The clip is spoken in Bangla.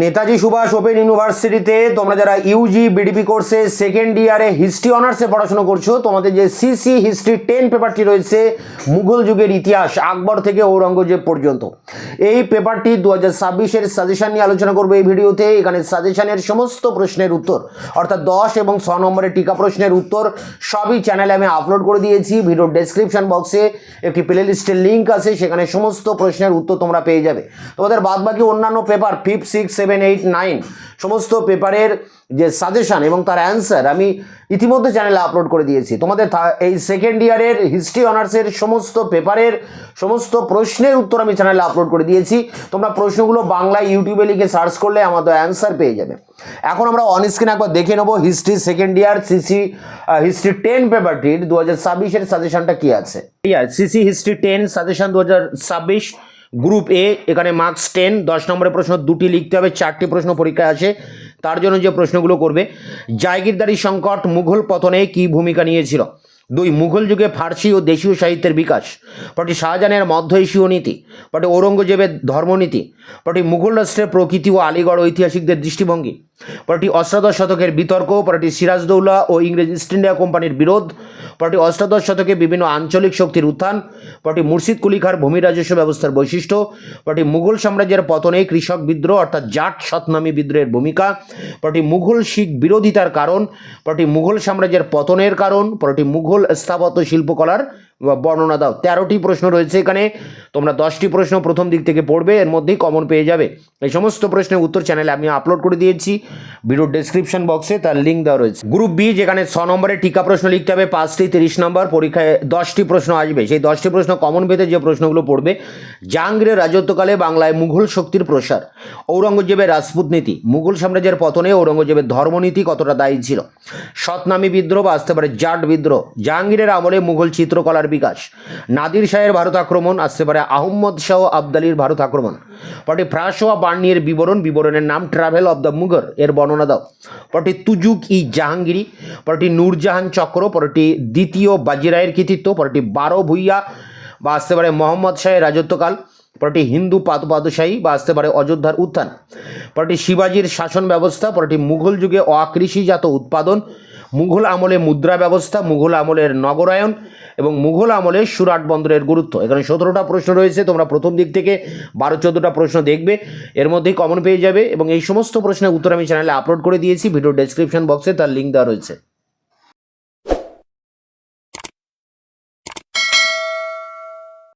নেতাজি সুভাষ ওপেন ইউনিভার্সিটিতে তোমরা যারা ইউজি বিডিপি কোর্সে সেকেন্ড ইয়ারে হিস্ট্রি অনার্সে পড়াশোনা করছো, তোমাদের যে সিসি হিস্ট্রি 10 পেপারটি রয়েছে মুঘল যুগের ইতিহাস আকবর থেকে ঔরঙ্গজেব পর্যন্ত, এই পেপারটি 2026-এর সাজেশন নিয়ে আলোচনা করবো এই ভিডিওতে। এখানে সাজেশনের সমস্ত প্রশ্নের উত্তর অর্থাৎ 10 এবং 6 নম্বরের টিকা প্রশ্নের উত্তর সবই চ্যানেলে আমি আপলোড করে দিয়েছি। ভিডিওর ডেসক্রিপশন বক্সে একটি প্লে লিস্টের লিঙ্ক আছে, সেখানে সমস্ত প্রশ্নের উত্তর তোমরা পেয়ে যাবে। তোমাদের বাদবাকি অন্যান্য পেপার 5, 6, 7, 8, 9 সমস্ত পেপারের যে সাজেশন এবং তার অ্যান্সার আমি ইতিমধ্যে চ্যানেলে আপলোড করে দিয়েছি। তোমাদের এই সেকেন্ড ইয়ারের হিস্ট্রি অনার্সের সমস্ত পেপারের সমস্ত প্রশ্নের উত্তর আমি চ্যানেলে আপলোড করে দিয়েছি। তোমরা প্রশ্নগুলো বাংলায় ইউটিউবে লিখে সার্চ করলে আমাদের অ্যান্সার পেয়ে যাবে। এখন আমরা অন স্ক্রিন একবার দেখে নেবো history second year CC history 10 পেপারটির 2026-এর সাজেশনটা কি আছে। সিসি হিস্ট্রি 10 সাজেশন 2026 গ্রুপ এ, এখানে মার্কস 10, 10 নম্বরের প্রশ্ন 2টি লিখতে হবে, 4টি প্রশ্ন পরীক্ষায় আসে। তার জন্য যে প্রশ্নগুলো করবে, জায়গিরদারি সংকট মুঘল পতনে কি ভূমিকা নিয়েছিল? 2, মুঘল যুগে ফার্সি ও দেশীয় সাহিত্যের বিকাশ। পটি শাহজাহানের মধ্য এশীয় নীতি। পটি ঔরঙ্গজেবের ধর্মনীতি। পটি মুঘল রাষ্ট্রের প্রকৃতি ও আলিগড় ঐতিহাসিকদের দৃষ্টিভঙ্গি। পটি অষ্টাদশ শতকের বিতর্ক। পটি সিরাজদৌল্লা ও ইংরেজ ইস্ট ইন্ডিয়া কোম্পানির বিরোধ। পটি অষ্টাদশ শতকে বিভিন্ন আঞ্চলিক শক্তির উত্থান। পটি মুর্শিদ কুলি খাঁর ভূমি রাজস্ব ব্যবস্থার বৈশিষ্ট্য। পটি মুঘল সাম্রাজ্যের পতনে কৃষক বিদ্রোহ অর্থাৎ জাট শতনামী বিদ্রোহের ভূমিকা। পটি মুঘল শিখ বিরোধিতার কারণ। পটি মুঘল সাম্রাজ্যের পতনের কারণ। পটি মুঘল স্থাপত্য শিল্পকলার বর্ণনা দাও। 13টি প্রশ্ন রয়েছে এখানে, তোমরা 10টি প্রশ্ন প্রথম দিক থেকে পড়বে, এর মধ্যেই কমন পেয়ে যাবে। এই সমস্ত প্রশ্নের উত্তর চ্যানেলে আমি আপলোড করে দিয়েছি, ভিডিওর ডেসক্রিপশন বক্সে তার লিঙ্ক দেওয়া রয়েছে। গ্রুপ বি, যেখানে 6 নম্বরের টিকা প্রশ্ন লিখতে হবে, 5টি 30 নম্বর, পরীক্ষায় 10টি প্রশ্ন আসবে। সেই 10টি প্রশ্ন কমন পেতে যে প্রশ্নগুলো পড়বে, জাহাঙ্গীরের রাজত্বকালে বাংলায় মুঘল শক্তির প্রসার, ঔরঙ্গজেবের রাজপুত নীতি, মুঘল সাম্রাজ্যের পতনে ঔরঙ্গজেবের ধর্মনীতি কতটা দায়ী ছিল, শতনামী বিদ্রোহ বা আসতে পারে জাট বিদ্রোহ, জাহাঙ্গীরের আমলে মুঘল চিত্রকলার বিকাশ, নাদির শাহের ভারত আক্রমণ, আসতে পারে আহম্মদ শাহ আবদালির ভারত আক্রমণ। পটি ফ্রাসোয়া বার্নিয়ের বিবরণের নাম ট্রাভেল অব দ্য মুঘল, এর বর্ণনা দাও। পটি তুজুক ই জাহাঙ্গীরি। পটি নূরজাহান চক্র। পটি দ্বিতীয় বাজিরায়ের কৃতিত্ব। পটি 12 ভুইয়া বা আসতে পারে মোহাম্মদ শাহের রাজত্বকাল। পটি হিন্দু পাদশাহী বা আসতে পারে অযোধ্যার উত্থান। পটি শিবাজির শাসন ব্যবস্থা। পটি মুঘল যুগে অকৃষিজাত উৎপাদন, মুঘল আমলে মুদ্রা ব্যবস্থা, মুঘল আমলের নগরায়ন এবং মুঘল আমলে সুরাট বন্দরের গুরুত্ব। এখানে 17টা প্রশ্ন রয়েছে, তোমরা প্রথম দিক থেকে 12-14টা প্রশ্ন দেখবে, এর মধ্যেই কমন পেয়ে যাবে। এবং এই সমস্ত প্রশ্নের উত্তর আমি চ্যানেলে আপলোড করে দিয়েছি, ভিডিও ডেসক্রিপশন বক্সে তার লিঙ্ক দেওয়া রয়েছে।